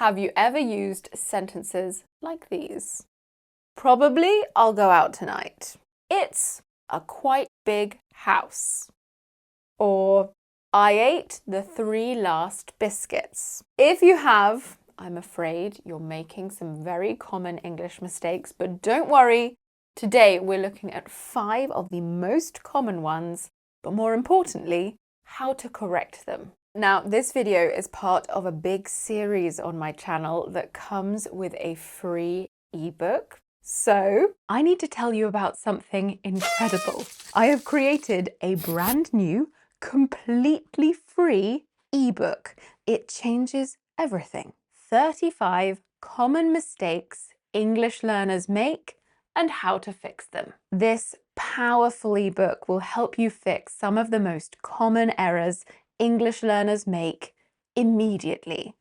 Have you ever used sentences like these? Probably I'll go out tonight. It's a quite big house. Or I ate the 3 last biscuits. If you have, I'm afraid you're making some very common English mistakes, but don't worry. Today we're looking at 5 of the most common ones, but more importantly, how to correct them. Now, this video is part of a big series on my channel that comes with a free ebook. So, I need to tell you about something incredible. I have created a brand new, completely free ebook. It changes everything. 35 common mistakes English learners make and how to fix them. This powerful ebook will help you fix some of the most common errors English learners make immediately.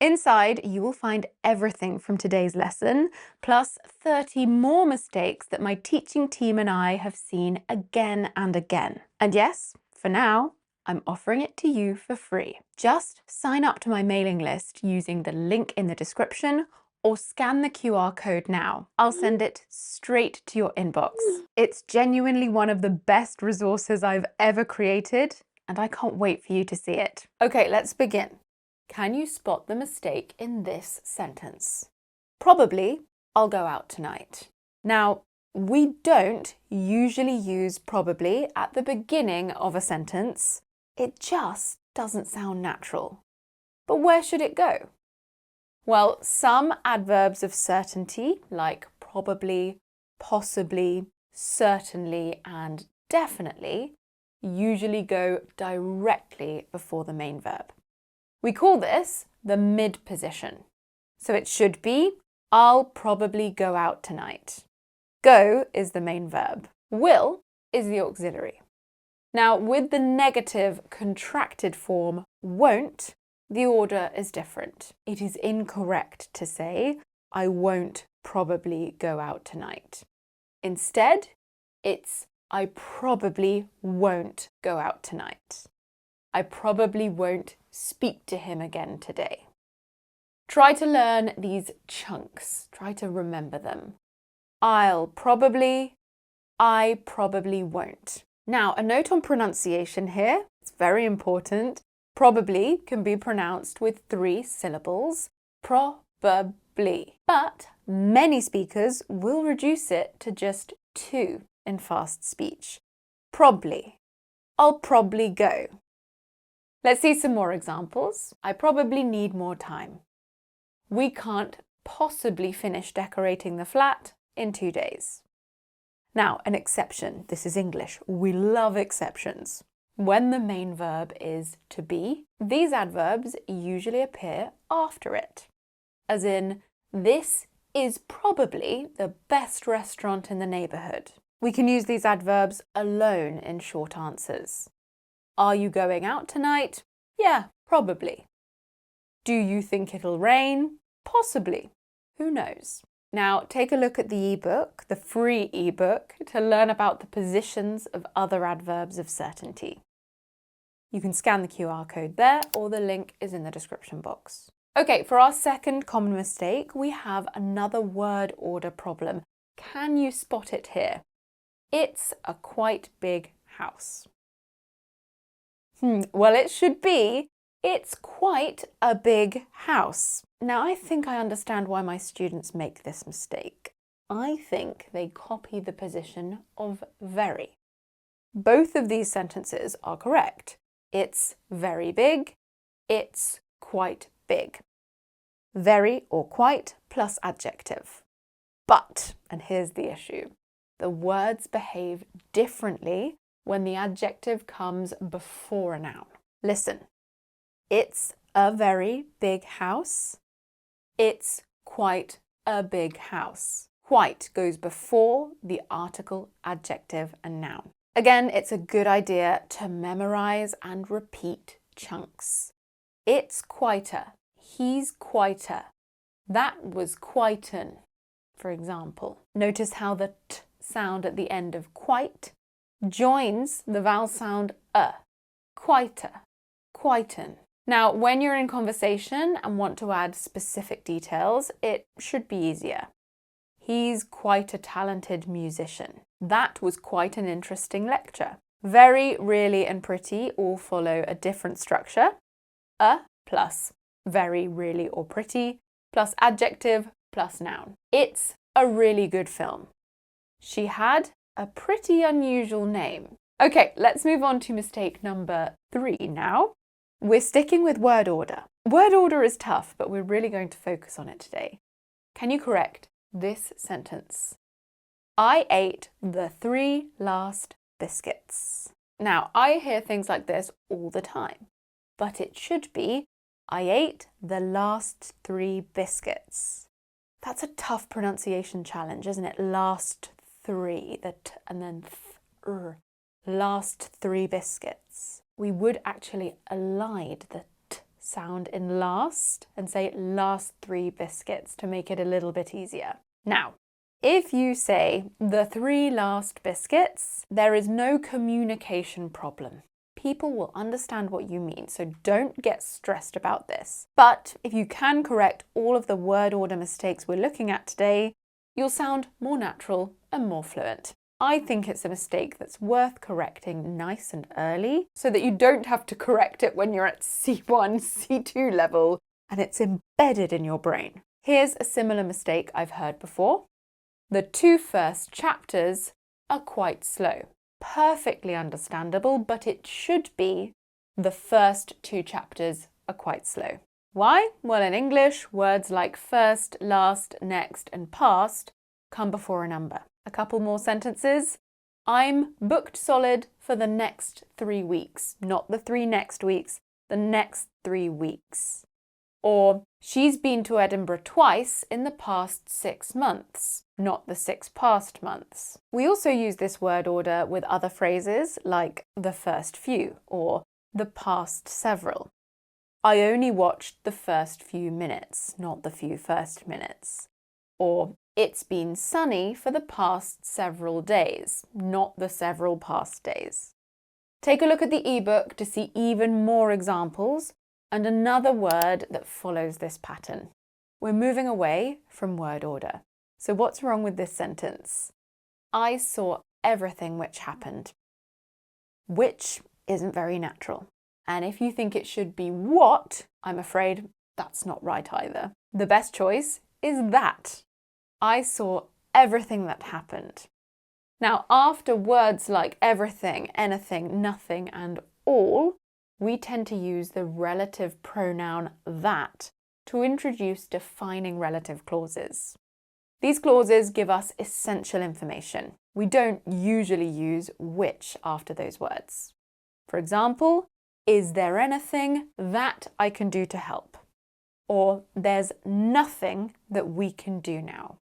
Inside, you will find everything from today's lesson, plus 30 more mistakes that my teaching team and I have seen again and again. And yes, for now, I'm offering it to you for free. Just sign up to my mailing list using the link in the description or scan the QR code now. I'll send it straight to your inbox. It's genuinely one of the best resources I've ever created, and I can't wait for you to see it. Okay, let's begin. Can you spot the mistake in this sentence? Probably I'll go out tonight. Now, we don't usually use probably at the beginning of a sentence. It just doesn't sound natural. But where should it go? Well, some adverbs of certainty, like probably, possibly, certainly, and definitely, usually go directly before the main verb. We call this the mid position. So it should be, I'll probably go out tonight. Go is the main verb. Will is the auxiliary. Now, with the negative contracted form won't, the order is different. It is incorrect to say, I won't probably go out tonight. Instead, it's I probably won't go out tonight. I probably won't speak to him again today. Try to learn these chunks. Try to remember them. I'll probably, I probably won't. Now, a note on pronunciation here. It's very important. Probably can be pronounced with 3 syllables. Probably. But many speakers will reduce it to just 2 in fast speech. Probably. I'll probably go. Let's see some more examples. I probably need more time. We can't possibly finish decorating the flat in 2 days. Now, an exception. This is English. We love exceptions. When the main verb is to be, these adverbs usually appear after it. As in, this is probably the best restaurant in the neighborhood. We can use these adverbs alone in short answers. Are you going out tonight? Yeah, probably. Do you think it'll rain? Possibly. Who knows? Now, take a look at the ebook, the free ebook, to learn about the positions of other adverbs of certainty. You can scan the QR code there, or the link is in the description box. Okay, for our second common mistake, we have another word order problem. Can you spot it here? It's a quite big house. Well, it should be, it's quite a big house. Now, I think I understand why my students make this mistake. I think they copy the position of very. Both of these sentences are correct. It's very big, it's quite big. Very or quite plus adjective. But, and here's the issue, the words behave differently when the adjective comes before a noun. Listen, it's a very big house. It's quite a big house. Quite goes before the article, adjective, and noun. Again, it's a good idea to memorize and repeat chunks. It's quieter. He's quieter. That was quieten, for example. Notice how the t sound at the end of quite joins the vowel sound quieter, quieten. Now, when you're in conversation and want to add specific details, it should be easier. He's quite a talented musician. That was quite an interesting lecture. Very, really, and pretty all follow a different structure. A plus very, really, or pretty plus adjective plus noun. It's a really good film. She had a pretty unusual name. Okay, let's move on to mistake number 3 now. We're sticking with word order. Word order is tough, but we're really going to focus on it today. Can you correct this sentence? I ate the 3 last biscuits. Now, I hear things like this all the time, but it should be, I ate the last 3 biscuits. That's a tough pronunciation challenge, isn't it? Last 3, and then last 3 biscuits. We would actually elide the t sound in last and say last 3 biscuits to make it a little bit easier. Now, if you say the 3 last biscuits, there is no communication problem. People will understand what you mean, so don't get stressed about this. But if you can correct all of the word order mistakes we're looking at today, you'll sound more natural and more fluent. I think it's a mistake that's worth correcting nice and early so that you don't have to correct it when you're at C1, C2 level and it's embedded in your brain. Here's a similar mistake I've heard before. The 2 first chapters are quite slow. Perfectly understandable, but it should be the first 2 chapters are quite slow. Why? Well, in English, words like first, last, next, and past come before a number. A couple more sentences. I'm booked solid for the next 3 weeks. Not the 3 next weeks, the next 3 weeks. Or, she's been to Edinburgh twice in the past 6 months, not the 6 past months. We also use this word order with other phrases like the first few or the past several. I only watched the first few minutes, not the few first minutes. Or, it's been sunny for the past several days, not the several past days. Take a look at the ebook to see even more examples and another word that follows this pattern. We're moving away from word order. So what's wrong with this sentence? I saw everything which happened. Which isn't very natural. And if you think it should be what, I'm afraid that's not right either. The best choice is that. I saw everything that happened. Now, after words like everything, anything, nothing, and all, we tend to use the relative pronoun that to introduce defining relative clauses. These clauses give us essential information. We don't usually use which after those words. For example, is there anything that I can do to help? Or there's nothing that we can do now.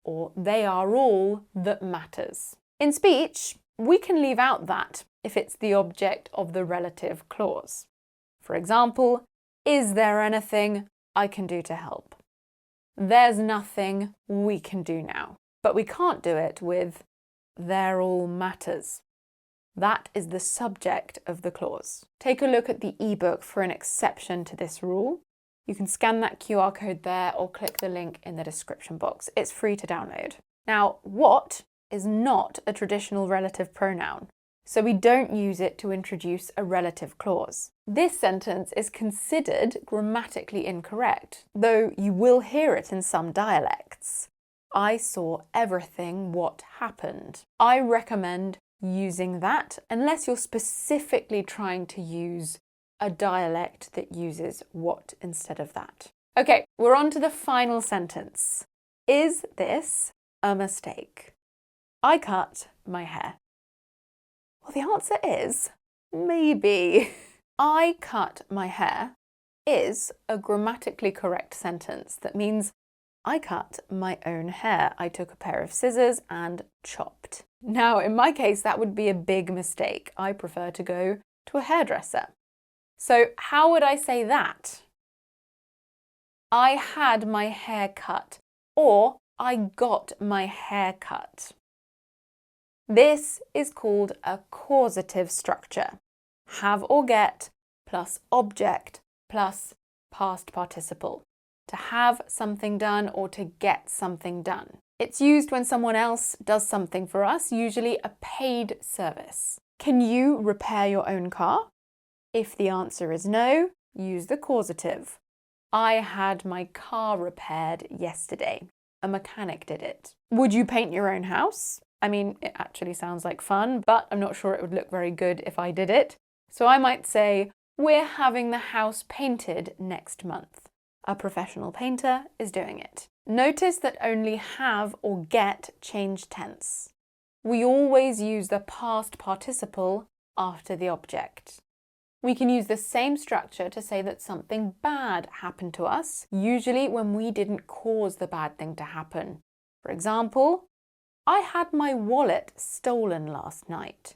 Or they are all that matters. In speech, we can leave out that if it's the object of the relative clause. For example, is there anything I can do to help? There's nothing we can do now. But we can't do it with they're all matters. That is the subject of the clause. Take a look at the ebook for an exception to this rule. You can scan that QR code there or click the link in the description box. It's free to download. Now, what is not a traditional relative pronoun, so we don't use it to introduce a relative clause. This sentence is considered grammatically incorrect, though you will hear it in some dialects. I saw everything what happened. I recommend using that unless you're specifically trying to use a dialect that uses what instead of that. Okay, we're on to the final sentence. Is this a mistake? I cut my hair. Well, the answer is maybe. I cut my hair is a grammatically correct sentence that means I cut my own hair. I took a pair of scissors and chopped. Now, in my case, that would be a big mistake. I prefer to go to a hairdresser. So how would I say that? I had my hair cut, or I got my hair cut. This is called a causative structure. Have or get plus object plus past participle. To have something done or to get something done. It's used when someone else does something for us, usually a paid service. Can you repair your own car? If the answer is no, use the causative. I had my car repaired yesterday. A mechanic did it. Would you paint your own house? I mean, it actually sounds like fun, but I'm not sure it would look very good if I did it. So I might say, we're having the house painted next month. A professional painter is doing it. Notice that only have or get change tense. We always use the past participle after the object. We can use the same structure to say that something bad happened to us, usually when we didn't cause the bad thing to happen. For example, I had my wallet stolen last night.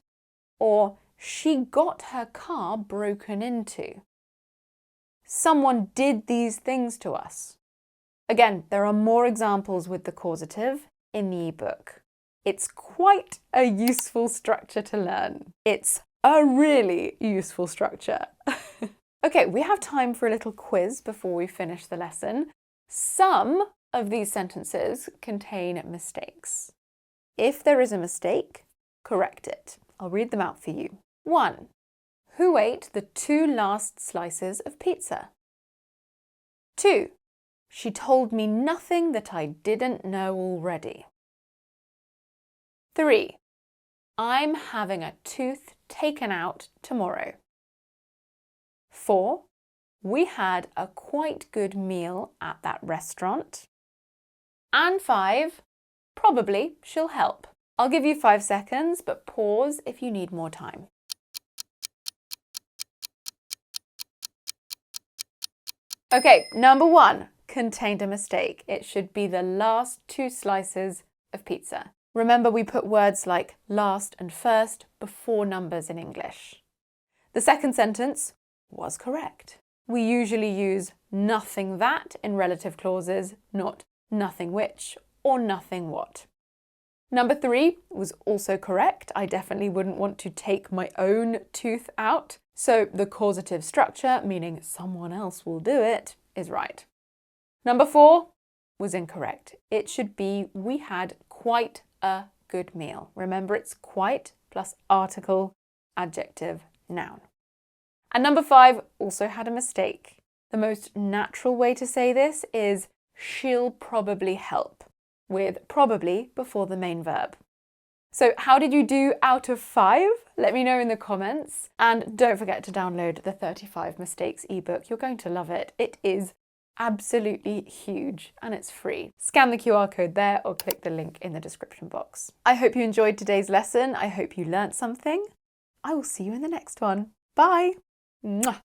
Or she got her car broken into. Someone did these things to us. Again, there are more examples with the causative in the ebook. It's quite a useful structure to learn. It's a really useful structure. Okay, we have time for a little quiz before we finish the lesson. Some of these sentences contain mistakes. If there is a mistake, correct it. I'll read them out for you. 1. Who ate the 2 last slices of pizza? 2. She told me nothing that I didn't know already. 3. I'm having a tooth taken out tomorrow. 4. We had a quite good meal at that restaurant. And 5. Probably she'll help. I'll give you 5 seconds, but pause if you need more time. Okay, number 1 contained a mistake. It should be the last 2 slices of pizza. Remember, we put words like last and first before numbers in English. The second sentence was correct. We usually use nothing that in relative clauses, not nothing which or nothing what. Number 3 was also correct. I definitely wouldn't want to take my own tooth out. So the causative structure, meaning someone else will do it, is right. Number 4 was incorrect. It should be we had quite a good meal. Remember, it's quite plus article, adjective, noun. And number 5 also had a mistake. The most natural way to say this is she'll probably help, with probably before the main verb. So how did you do out of 5? Let me know in the comments. And don't forget to download the 35 Mistakes ebook. You're going to love it. It is absolutely huge and it's free. Scan the QR code there or click the link in the description box. I hope you enjoyed today's lesson. I hope you learnt something. I will see you in the next one. Bye. Mwah.